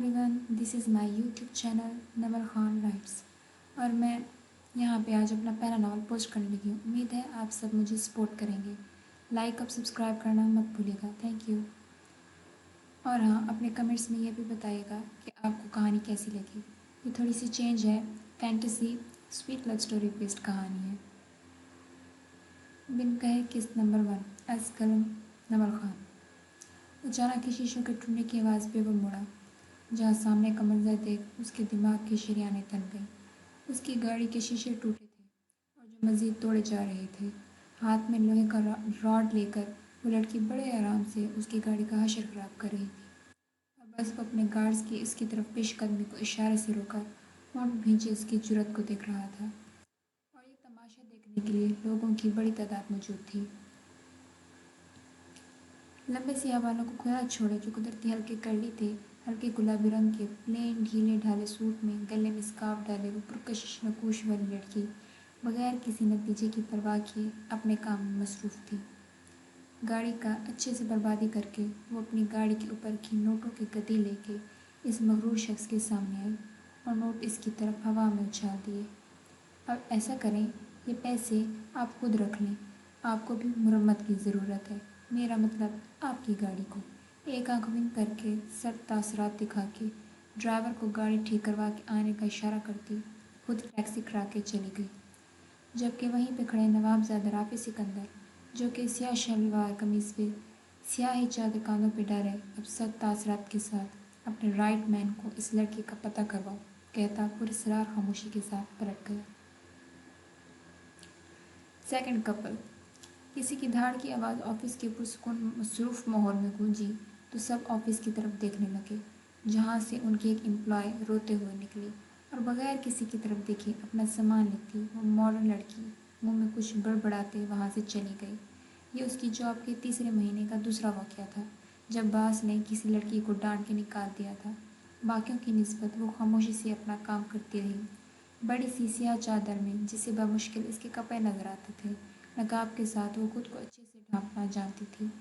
Everyone, this is my YouTube channel Naval Khan rights. और मैं यहाँ पे आज अपना पहला नावल पोस्ट करने लगी हूँ। उम्मीद है आप सब मुझे सपोर्ट करेंगे। लाइक और सब्सक्राइब करना मत भूलिएगा। Thank you. और हाँ, अपने कमेंट्स में ये भी बताइएगा कि आपको कहानी कैसी लगी। ये थोड़ी सी चेंज है, fantasy sweet love story based कहानी है। बिन कहे किस्त नंबर 1, एस कलम नवल खान। अचानक ही शीशों के टूटने की आवाज़ पे वो मुड़ा। जहाँ सामने का मंजर देख उसके दिमाग की शरियानें तन गईं। उसकी गाड़ी के शीशे टूटे थे और जो मज़ीद तोड़े जा रहे थे। हाथ में लोहे का रॉड लेकर वो लड़की बड़े आराम से उसकी गाड़ी का हशर खराब कर रही थी। और बस वो अपने गार्ड्स की इसकी तरफ पेशकदमी को इशारे से रोकर होंठ भींचे इसकी जुर्रत को देख रहा था। और ये तमाशा देखने के लिए लोगों की बड़ी तादाद मौजूद थी। लंबे सियाह बालों को खुला छोड़े जो कुदरती हल्के कर्ली थे, हल्के गुलाबी रंग के प्लेन ढीले ढाले सूट में गले में स्कार्फ डाले वो पुरकशिश नकूश वाली लड़की बगैर किसी नतीजे की परवाह किए अपने काम में मसरूफ़ थी। गाड़ी का अच्छे से बर्बादी करके वो अपनी गाड़ी के ऊपर की नोटों की गति लेके इस मगरूर शख्स के सामने आई और नोट इसकी तरफ हवा में उछाल दिए। अब ऐसा करें, ये पैसे आप खुद रख लें। आपको भी मुरम्मत की ज़रूरत है, मेरा मतलब आपकी गाड़ी को। एक आंख विंग करके सर तासरात दिखा के ड्राइवर को गाड़ी ठीक करवा के आने का इशारा करती खुद टैक्सी करा के चली गई। जबकि वहीं पे खड़े नवाबजादा राफी सिकंदर, जो कि स्याह शलवार कमीज़ पे स्याह ही चादर कानों पे डाले अब सख्त तासरात के साथ अपने राइट मैन को इस लड़की का पता करवाओ कहता पुरस्कार खामोशी के साथ पलट गया। Second couple. किसी की धाड़ की आवाज़ ऑफिस के पुरसुकून मसरूफ माहौल में गूंजी तो सब ऑफिस की तरफ देखने लगे, जहाँ से उनकी एक एम्प्लॉय रोते हुए निकली और बगैर किसी की तरफ देखे अपना सामान लेती वो मॉडर्न लड़की मुंह में कुछ बड़बड़ाते वहाँ से चली गई। ये उसकी जॉब के तीसरे महीने का दूसरा वाक़या था जब बास ने किसी लड़की को डांट के निकाल दिया था। बाकियों की निस्बत वो खामोशी से अपना काम करती रही, बड़ी सी स्याह चादर में जिसे बमुश्किल इसके कपड़े नजर आते थे। नकाब के साथ वो खुद को अच्छे से ढांपना जानती थी।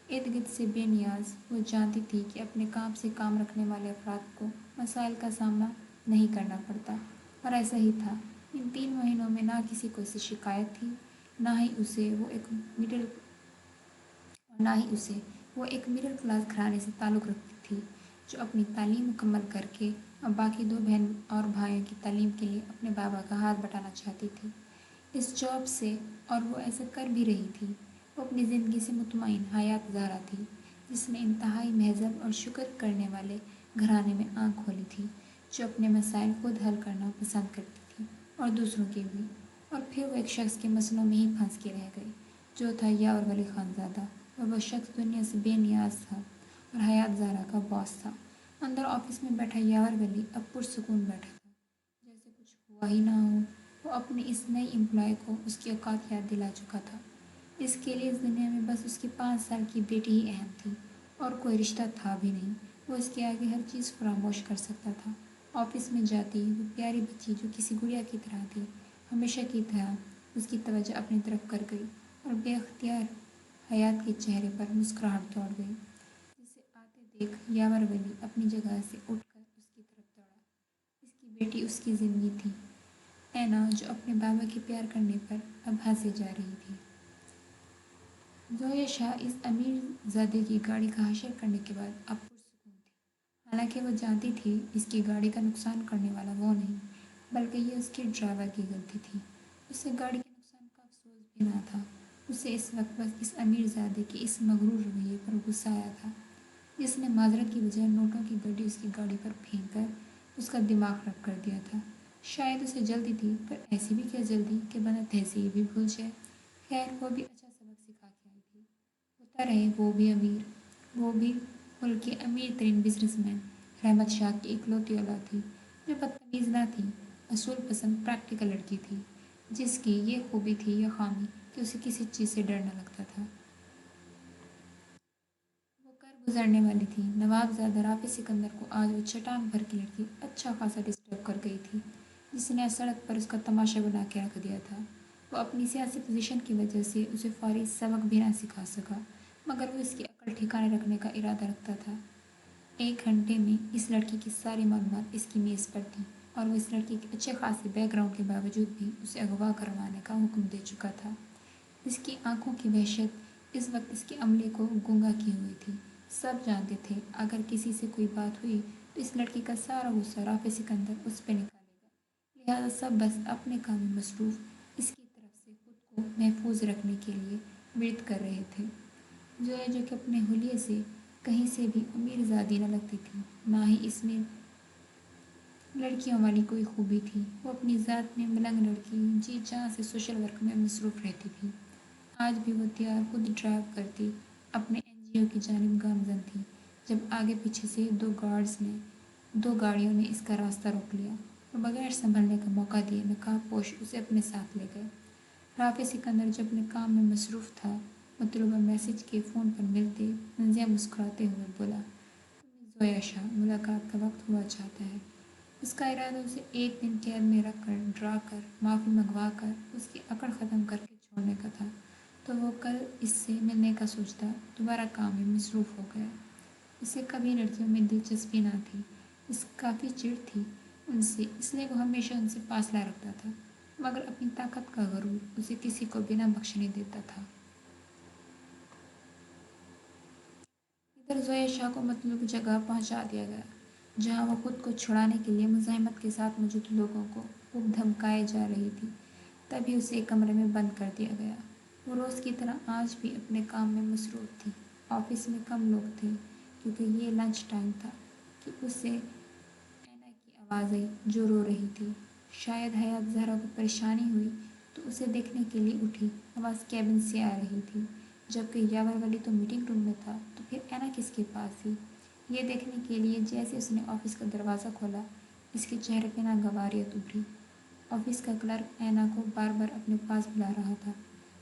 इर्द गिर्द से बेनियाज वो जानती थी कि अपने काम से काम रखने वाले अफराद को मसाइल का सामना नहीं करना पड़ता, और ऐसा ही था। इन 3 महीनों में ना किसी को इससे शिकायत थी, ना ही उसे वो एक मिडिल क्लास घराने से ताल्लुक़ रखती थी जो अपनी तालीम मुकम्मल करके अब बाकी 2 बहन और भाइयों की तालीम के लिए अपने बाबा का हाथ बटाना चाहती थी इस जॉब से, और वो ऐसा कर भी रही थी। वो अपनी ज़िंदगी से मुतमईन हयात ज़ारा थी, जिसने इंतहाई महजब और शुक्र करने वाले घराने में आँख खोली थी, जो अपने मसाइल खुद हल करना पसंद करती थी और दूसरों के भी। और फिर वो एक शख्स के मसलों में ही फंस के रह गई, जो था यावर वली खानज़ादा। और वह शख्स दुनिया से बेनियाज था और हयात ज़ारा का बॉस था। अंदर ऑफिस में बैठा यावर वली अब पुरसुकून बैठा था, जैसे कुछ हुआ ही ना हो। वो अपनी इस नई एम्प्लॉय को उसकी औकात याद दिला चुका था। इसके लिए इस दुनिया में बस उसकी 5 साल की बेटी ही अहम थी और कोई रिश्ता था भी नहीं। वो इसके आगे हर चीज़ फरामोश कर सकता था। ऑफिस में जाती वो प्यारी बच्ची जो किसी गुड़िया की तरह थी, हमेशा की तरह उसकी तवज्जो अपनी तरफ कर गई और बेख्तियार हयात के चेहरे पर मुस्कुराहट दौड़ गई, जिसे आते देख यावर वली अपनी जगह से उठकर उसकी तरफ दौड़ा। इसकी बेटी उसकी ज़िंदगी थी, ऐना जो अपने बाबा के प्यार करने पर अब हंसे जा रही थी। जोया शाह इस अमीरजादे की गाड़ी का हशर करने के बाद अब पुरसुकून थी। हालांकि वो जानती थी इसकी गाड़ी का नुकसान करने वाला वो नहीं, बल्कि ये उसके ड्राइवर की गलती थी। उसे गाड़ी के नुकसान का अफसोस भी ना था। उसे इस वक्त बस इस अमीरजादे के इस मगरूर रवैये पर गुस्सा आया था, जिसने माजरत की बजाय नोटों की गड्डी उसकी गाड़ी पर फेंक कर उसका दिमाग खराब कर दिया था। शायद उसे जल्दी थी, पर ऐसी भी क्या जल्दी कि बंदा तहजीब भी भूल जाए। खैर, वो भी अच्छा सबक सिखा के आई थी। होता रहे वो भी अमीर, वो भी मुल्क के अमीर तरीन बिजनेसमैन रहमत शाह की इकलौती औलाद थी, जो बदतमीज़ ना थी, असूल पसंद प्रैक्टिकल लड़की थी, जिसकी ये खूबी थी या खामी कि उसे किसी चीज़ से डर न लगता था। वो कर गुजरने वाली थी। नवाबजादा राफी सिकंदर को आज वो चटांग भर की लड़की अच्छा खासा डिस्टर्ब कर गई थी, जिसने आज सड़क पर उसका तमाशा बना के रख दिया था। वो अपनी सियासी पोजीशन की वजह से उसे फौरी सबक भी ना सिखा सका, मगर वो इसकी अकल ठिकाने रखने का इरादा रखता था। एक घंटे में इस लड़की की सारी मालूमात इसकी मेज़ पर थी और वो इस लड़की के अच्छे खासे बैकग्राउंड के बावजूद भी उसे अगवा करवाने का हुक्म दे चुका था। इसकी आंखों की वहशत इस वक्त इसके अमले को गूंगा किए हुई थी। सब जानते थे अगर किसी से कोई बात हुई तो इस लड़की का सारा गुस्सा राफे सिकंदर उस पर निकालेगा। लिहाजा सब बस अपने काम में मसरूफ़ इसकी तरफ से खुद को महफूज रखने के लिए विरत कर रहे थे। जोया जो कि अपने हुलिये से कहीं से भी अमीर ज़ादी न लगती थी, ना ही इसमें लड़कियों वाली कोई खूबी थी। वो अपनी ज़ात में मलंग लड़की जी जान से सोशल वर्क में मसरूफ़ रहती थी। आज भी वो तैयार खुद ड्राइव करती अपने एनजीओ की जानिब गामजन थी जब आगे पीछे से दो गाड़ियों ने इसका रास्ता रोक लिया और बगैर संभलने का मौका दिए नकाबपोश उसे अपने साथ ले गए। राफे सिकंदर जो अपने काम में मसरूफ़ था, मतलूबा मैसेज के फ़ोन पर मिलते मंजिया मुस्कुराते हुए बोला, जोया शाह, मुलाकात का वक्त हुआ चाहता है। उसका इरादा उसे एक दिन कैद में रख कर ड्रा कर माफ़ी मंगवा कर उसकी अकड़ ख़त्म करके छोड़ने का था, तो वो कल इससे मिलने का सोचता दोबारा काम में मसरूफ़ हो गया। उसे कभी लड़कियों में दिलचस्पी ना थी, इस काफ़ी चिढ़ थी उनसे, इसलिए वो हमेशा उनसे फासला रखता था, मगर अपनी ताकत का गरूर उसे किसी को बिना बख्शने देता था। इधर जोया शाह को मतलूब जगह पहुंचा दिया गया, जहां वो खुद को छुड़ाने के लिए मुज़ाहिमत के साथ मौजूद लोगों को खूब धमकाए जा रही थी। तभी उसे एक कमरे में बंद कर दिया गया। वो रोज़ की तरह आज भी अपने काम में मसरूफ़ थी। ऑफिस में कम लोग थे क्योंकि ये लंच टाइम था कि उसे ऐना की आवाज़ आई जो रो रही थी। शायद हयात ज़हरा को परेशानी हुई तो उसे देखने के लिए उठी। आवाज़ कैबिन से आ रही थी, जबकि यावर वली तो मीटिंग रूम में था, तो फिर ऐना किसके पास थी? ये देखने के लिए जैसे उसने ऑफिस का दरवाज़ा खोला, इसके चेहरे पर नागवारियत उभरी। ऑफिस का क्लर्क ऐना को बार बार अपने पास बुला रहा था,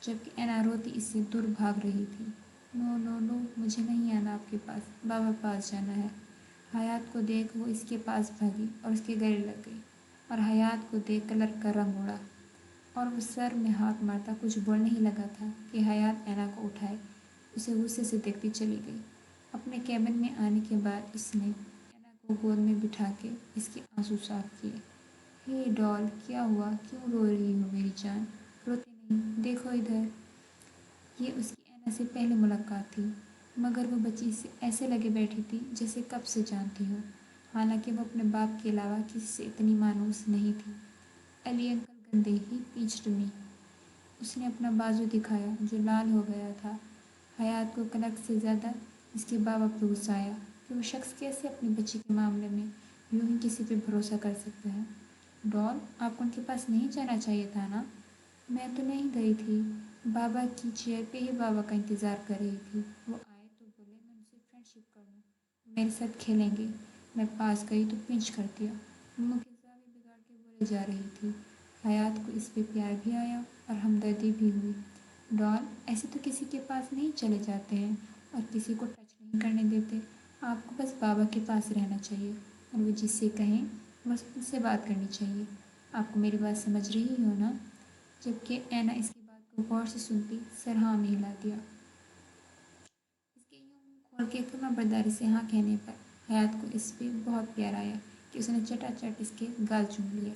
जबकि ऐना रोती इससे दूर भाग रही थी। नो नो नो, मुझे नहीं आना आपके पास, बाबा पास जाना है। हयात को देख वो इसके पास भागी और उसके गले लग गई, और हयात को देख क्लर्क का रंग उड़ा और वो सर में हाथ मारता कुछ बोलने ही लगा था कि हयात ऐना को उठाए उसे गुस्से से देखती चली गई। अपने कैबिन में आने के बाद इसने ऐना को गोद में बिठा के इसके आंसू साफ किए। हे डॉल, क्या हुआ, क्यों रो रही हो मेरी जान? रोते नहीं, देखो इधर। ये उसकी ऐना से पहली मुलाकात थी, मगर वो बच्ची से ऐसे लगे बैठी थी जैसे कब से जानती हो। हालांकि वो अपने बाप के अलावा किसी से इतनी मानूस नहीं थी। अली अंकल गंदे ही पीछड़नी। उसने अपना बाजू दिखाया जो लाल हो गया था। हयात को कनक से ज़्यादा इसके बाबा पर गुस्सा आया कि वो शख्स कैसे अपनी बच्ची के मामले में यूं ही किसी पे भरोसा कर सकता है। डॉल, आपको उनके पास नहीं जाना चाहिए था ना? मैं तो नहीं गई थी, बाबा की चेयर पे ही बाबा का इंतज़ार कर रही थी। वो आए तो बोले मैं उनसे फ्रेंडशिप कर लूँ, मेरे साथ खेलेंगे। मैं पास गई तो पिंच कर दिया। मुँह के जावे बिगाड़ के बोले जा रही थी। हयात को इस पे प्यार भी आया और हमदर्दी भी हुई। डॉल, ऐसे तो किसी के पास नहीं चले जाते हैं और किसी को टच नहीं करने देते। आपको बस बाबा के पास रहना चाहिए और वो जिससे कहें बस उससे बात करनी चाहिए। आपको मेरी बात समझ रही हो ना? जबकि ऐना इसकी बात को गौर से सुनती सर हाँ में हिला दिया। इसके यूं मुंह खोल के फर्माबरदारी से हाँ कहने पर हयात को इस पे बहुत प्यार आया कि उसने चटाचट इसके गाल चूम लिए।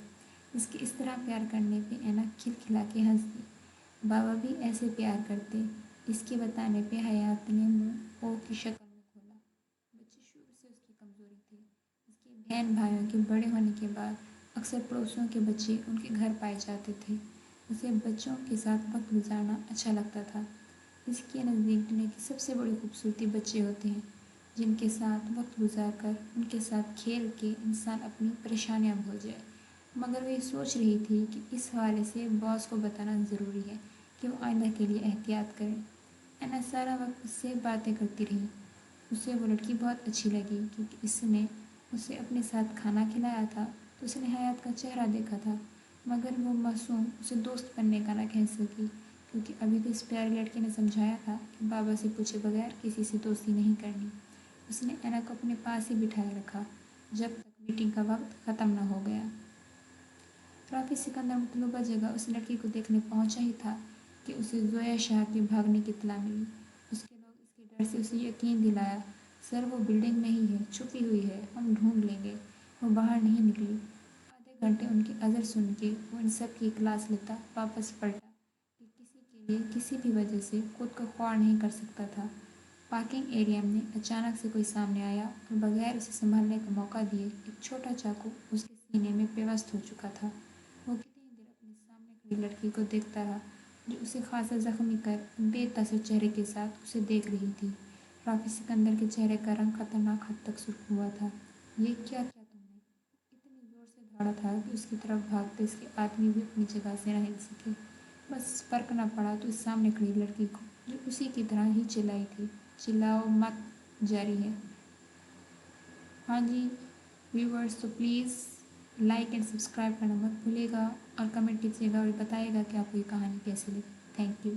इसके इस तरह प्यार करने पे ऐना खिलखिला के हंस दी। बाबा भी ऐसे प्यार करते। इसके बताने पे हयात ने मुंह ओ की शक्ल में खोला। बच्ची शुरू से उसकी कमज़ोरी थी। इसके बहन भाइयों के बड़े होने के बाद अक्सर पड़ोसियों के बच्चे उनके घर पाए जाते थे। उसे बच्चों के साथ वक्त गुजारना अच्छा लगता था। इसके नज़दीक दुनिया की सबसे बड़ी खूबसूरती बच्चे होते हैं, जिनके साथ वक्त गुजार कर उनके साथ खेल के इंसान अपनी परेशानियां भूल जाए। मगर वो ये सोच रही थी कि इस हवाले से बॉस को बताना ज़रूरी है कि वो आइंदा के लिए एहतियात करें। ऐना सारा वक्त उससे बातें करती रही। उसे वो लड़की बहुत अच्छी लगी क्योंकि इसने उसे अपने साथ खाना खिलाया था तो उसने हयात का चेहरा देखा था, मगर वो मासूम उसे दोस्त बनने का ना कह सकी क्योंकि अभी तो इस प्यारी लड़की ने समझाया था कि बाबा से पूछे बगैर किसी से दोस्ती नहीं करनी। उसने ऐना को अपने पास ही बिठाए रखा जब तक मीटिंग का वक्त ख़त्म न हो गया। राफी सिकंदर मतलूबा जगह उस लड़की को देखने पहुंचा ही था कि उसे जोया शाह के भागने की इत्तला मिली। उसके लोग इसके डर से उसे यकीन दिलाया سر وہ بلڈنگ میں ہی ہے، چھپی ہوئی ہے، ہم ڈھونڈ لیں گے۔ وہ باہر نہیں نکلی۔ آدھے گھنٹے ان کی عذر سن کے وہ ان سب کی کلاس لیتا واپس پلٹا کہ کسی کے لیے کسی بھی وجہ سے خود کو خوار نہیں کر سکتا تھا۔ پارکنگ ایریا میں اچانک سے کوئی سامنے آیا اور بغیر اسے سنبھلنے کا موقع دیے ایک چھوٹا چاقو اس کے سینے میں پیوست ہو چکا تھا۔ وہ کتنی دیر اپنے سامنے کھڑی لڑکی کو دیکھتا رہا جو اسے خاصا زخمی کر بے تاثر چہرے کے ساتھ اسے دیکھ رہی تھی۔ رافی سکندر کے چہرے کا رنگ خطرناک حد تک سرخ ہوا تھا۔ یہ کیا کیا تم نے؟ اتنی زور سے دھاڑا تھا کہ اس کی طرف بھاگتے اس کے آدمی بھی اپنی جگہ سے نہ ہل سکے۔ بس فرق نہ پڑا تو اس سامنے کھڑی لڑکی کو جو اسی کی طرح ہی چلائی تھی۔ چلاؤ مت جاری ہے۔ ہاں جی ویورز، تو پلیز لائک اینڈ سبسکرائب کرنا مت بھولیے گا اور کمنٹ کیجیے گا اور بتائیے گا کہ آپ کو یہ کہانی کیسی لگی۔ Thank you.